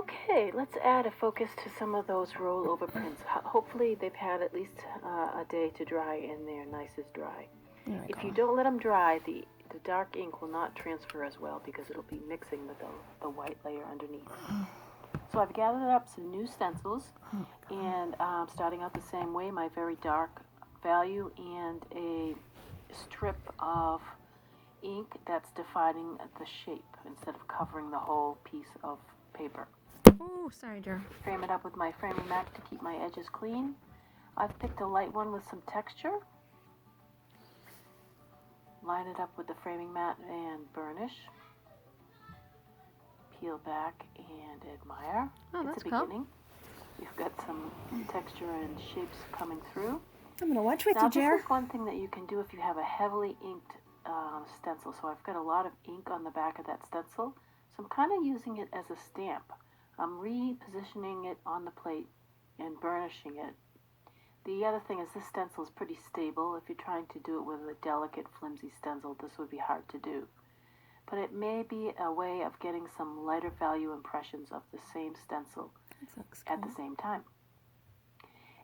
Okay, let's add a focus to some of those rollover prints. Hopefully they've had at least a day to dry and they're nice as dry. If you don't let them dry, the dark ink will not transfer as well because it'll be mixing with the white layer underneath. So I've gathered up some new stencils, and starting out the same way, my very dark value and a strip of ink that's defining the shape instead of covering the whole piece of paper. Oh, sorry, Jer. Frame it up with my framing mat to keep my edges clean. I've picked a light one with some texture. Line it up with the framing mat and burnish. Peel back and admire. Oh, It's that's a beginning. You've got some texture and shapes coming through. I'm going to watch with now, you, Jer. This is one thing that you can do if you have a heavily inked stencil. So I've got a lot of ink on the back of that stencil. So I'm kind of using it as a stamp. I'm repositioning it on the plate and burnishing it. The other thing is this stencil is pretty stable. If you're trying to do it with a delicate, flimsy stencil, this would be hard to do. But it may be a way of getting some lighter value impressions of the same stencil at the same time.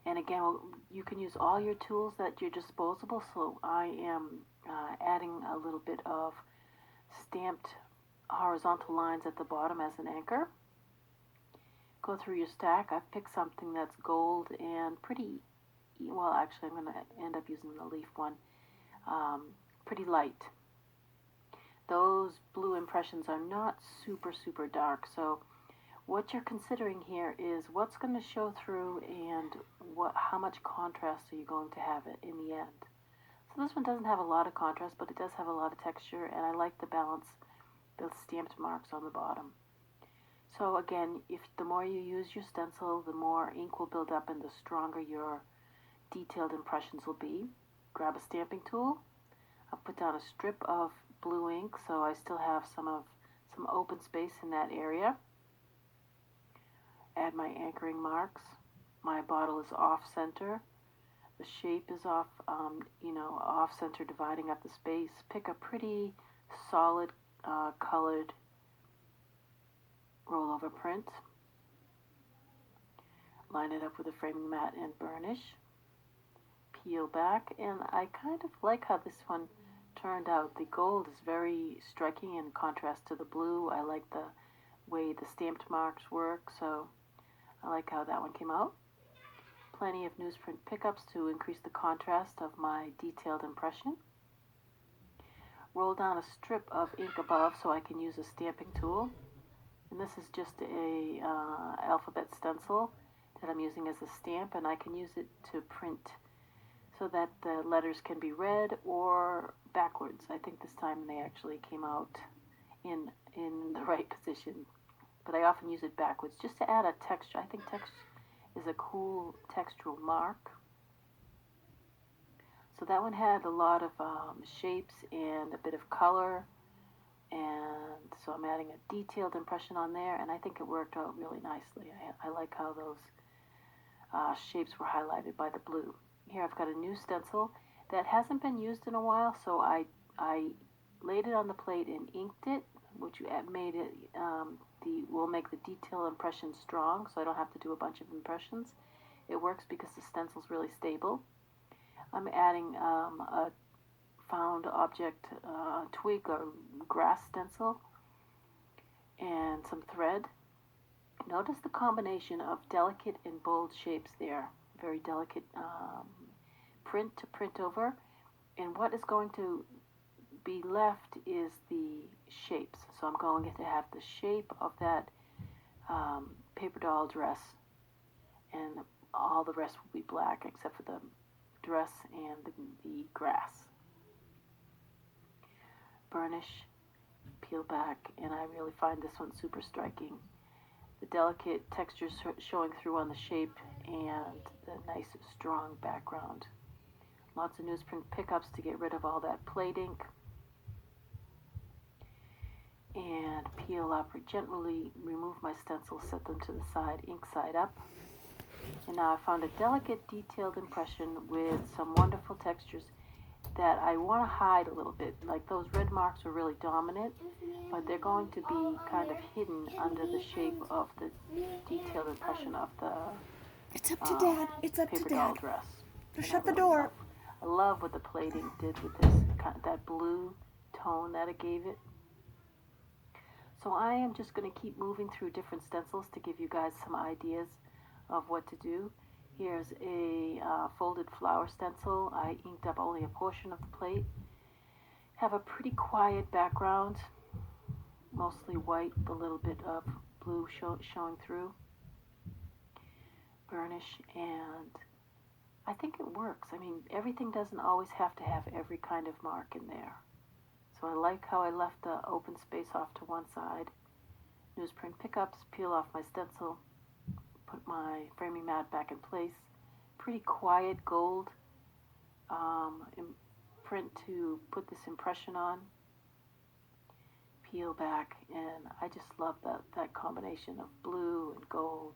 And again, you can use all your tools that you're disposable. So I am adding a little bit of stamped horizontal lines at the bottom as an anchor. Go through your stack. I've picked something that's gold and pretty, well, actually I'm going to end up using the leaf one, pretty light. Those blue impressions are not super, super dark. So what you're considering here is what's going to show through and how much contrast are you going to have it in the end. So this one doesn't have a lot of contrast, but it does have a lot of texture, and I like the balance, the stamped marks on the bottom. So again, if the more you use your stencil, the more ink will build up and the stronger your detailed impressions will be. Grab a stamping tool. I'll put down a strip of blue ink so I still have some open space in that area. Add my anchoring marks. My bottle is off center. The shape is off, off center, dividing up the space. Pick a pretty solid colored rollover print. Line it up with a framing mat and burnish. Peel back, and I kind of like how this one turned out. The gold is very striking in contrast to the blue. I like the way the stamped marks work, so I like how that one came out. Plenty of newsprint pickups to increase the contrast of my detailed impression. Roll down a strip of ink above so I can use a stamping tool. And this is just a alphabet stencil that I'm using as a stamp, and I can use it to print so that the letters can be read or backwards. I think this time they actually came out in the right position, but I often use it backwards just to add a texture. I think text is a cool textural mark. So that one had a lot of shapes and a bit of color, and so I'm adding a detailed impression on there, and I think it worked out really nicely. I like how those shapes were highlighted by the blue. Here I've got a new stencil that hasn't been used in a while, so I laid it on the plate and inked it, which made it will make the detail impression strong, so I don't have to do a bunch of impressions. It works because the stencil's really stable. I'm adding a found object twig or grass stencil and some thread. Notice the combination of delicate and bold shapes there. Very delicate print to print over, and what is going to be left is the shapes. So I'm going to have the shape of that paper doll dress, and all the rest will be black except for the dress and the grass. Burnish, peel back, and I really find this one super striking. The delicate texture showing through on the shape and the nice strong background. Lots of newsprint pickups to get rid of all that plate ink. And peel up, or gently remove my stencil, set them to the side, ink side up. And now I found a delicate detailed impression with some wonderful textures. that I want to hide a little bit. Like those red marks are really dominant, but they're going to be kind of hidden under the shape of the detailed impression of the It's up to Dad. It's up to paper Dad. doll dress. Shut the door. I love what the plating did with this, that blue tone that it gave it. So I am just going to keep moving through different stencils to give you guys some ideas of what to do. Here's a folded flower stencil. I inked up only a portion of the plate. Have a pretty quiet background, mostly white, with a little bit of blue showing through. Burnish, and I think it works. I mean, everything doesn't always have to have every kind of mark in there. So I like how I left the open space off to one side. Newsprint pickups, peel off my stencil, put my framing mat back in place. Pretty quiet gold print to put this impression on. Peel back, and I just love that combination of blue and gold,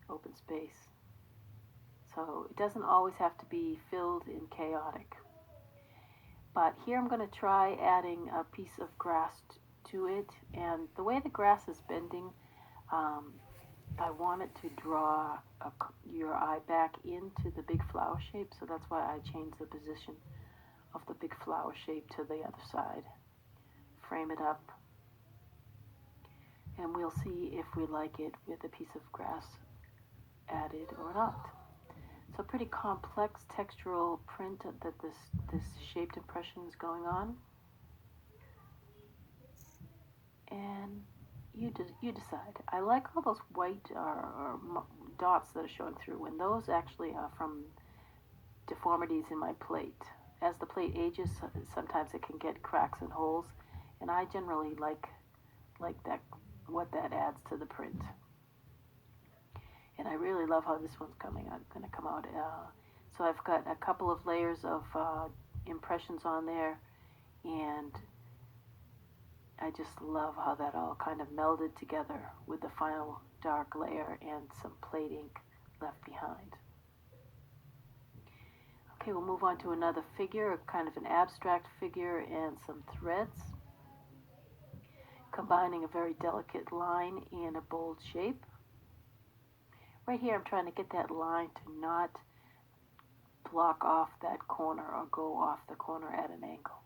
open space. So it doesn't always have to be filled and chaotic. But here I'm going to try adding a piece of grass to it, and the way the grass is bending, I want it to draw your eye back into the big flower shape, so that's why I changed the position of the big flower shape to the other side. Frame it up, and we'll see if we like it with a piece of grass added or not. So pretty complex textural print that this shaped impression is going on. And you decide. I like all those white or dots that are showing through, and those actually are from deformities in my plate. As the plate ages, sometimes it can get cracks and holes, and I generally like that, what that adds to the print. And I really love how this one's going to come out. So I've got a couple of layers of impressions on there, and I just love how that all kind of melded together with the final dark layer and some plate ink left behind. Okay, we'll move on to another figure, kind of an abstract figure, and some threads, combining a very delicate line in a bold shape. Right here I'm trying to get that line to not block off that corner or go off the corner at an angle.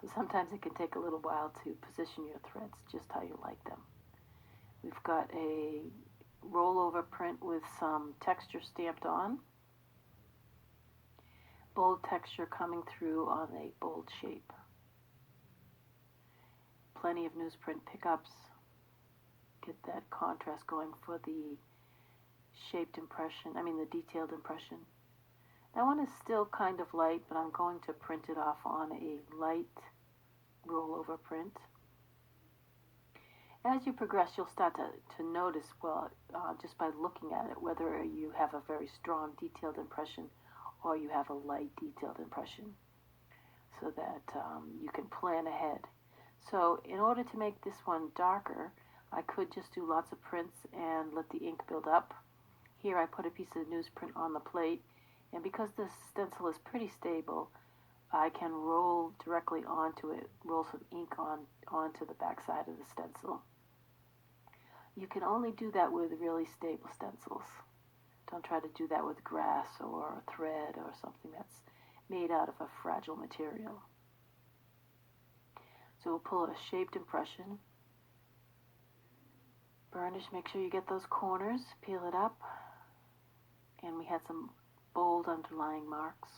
So sometimes it can take a little while to position your threads just how you like them. We've got a rollover print with some texture stamped on. Bold texture coming through on a bold shape. Plenty of newsprint pickups. Get that contrast going for the shaped impression, the detailed impression. That one is still kind of light, but I'm going to print it off on a light rollover print. As you progress, you'll start to notice, just by looking at it, whether you have a very strong detailed impression or you have a light detailed impression, so that you can plan ahead. So in order to make this one darker, I could just do lots of prints and let the ink build up. Here I put a piece of newsprint on the plate, and because this stencil is pretty stable, I can roll directly onto it, roll some ink onto the back side of the stencil. You can only do that with really stable stencils. Don't try to do that with grass or thread or something that's made out of a fragile material. So we'll pull a shaped impression. Burnish, make sure you get those corners, peel it up. And we had some bold underlying marks.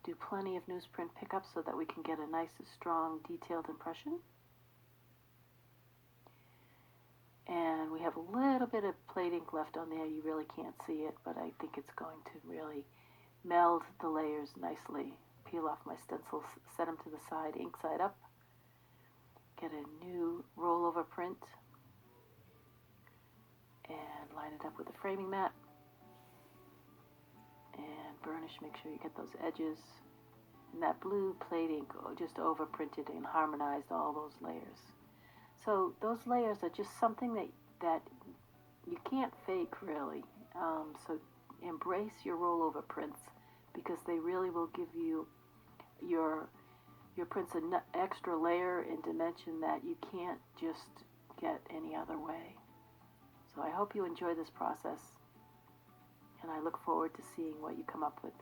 Do plenty of newsprint pickups so that we can get a nice, strong, detailed impression. And we have a little bit of plate ink left on there. You really can't see it, but I think it's going to really meld the layers nicely. Peel off my stencils, set them to the side, ink side up. Get a new rollover print and line it up with a framing mat. And burnish, make sure you get those edges. And that blue plate ink just overprinted and harmonized all those layers. So those layers are just something that you can't fake, really. So embrace your rollover prints, because they really will give you your print's an extra layer in dimension that you can't just get any other way. So I hope you enjoy this process, and I look forward to seeing what you come up with.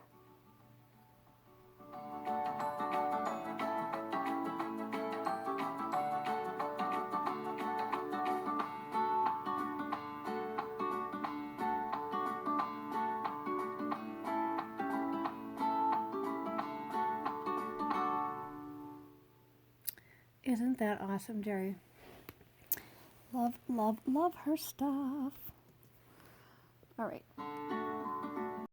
Isn't that awesome, Jerry? Love, love, love her stuff. All right.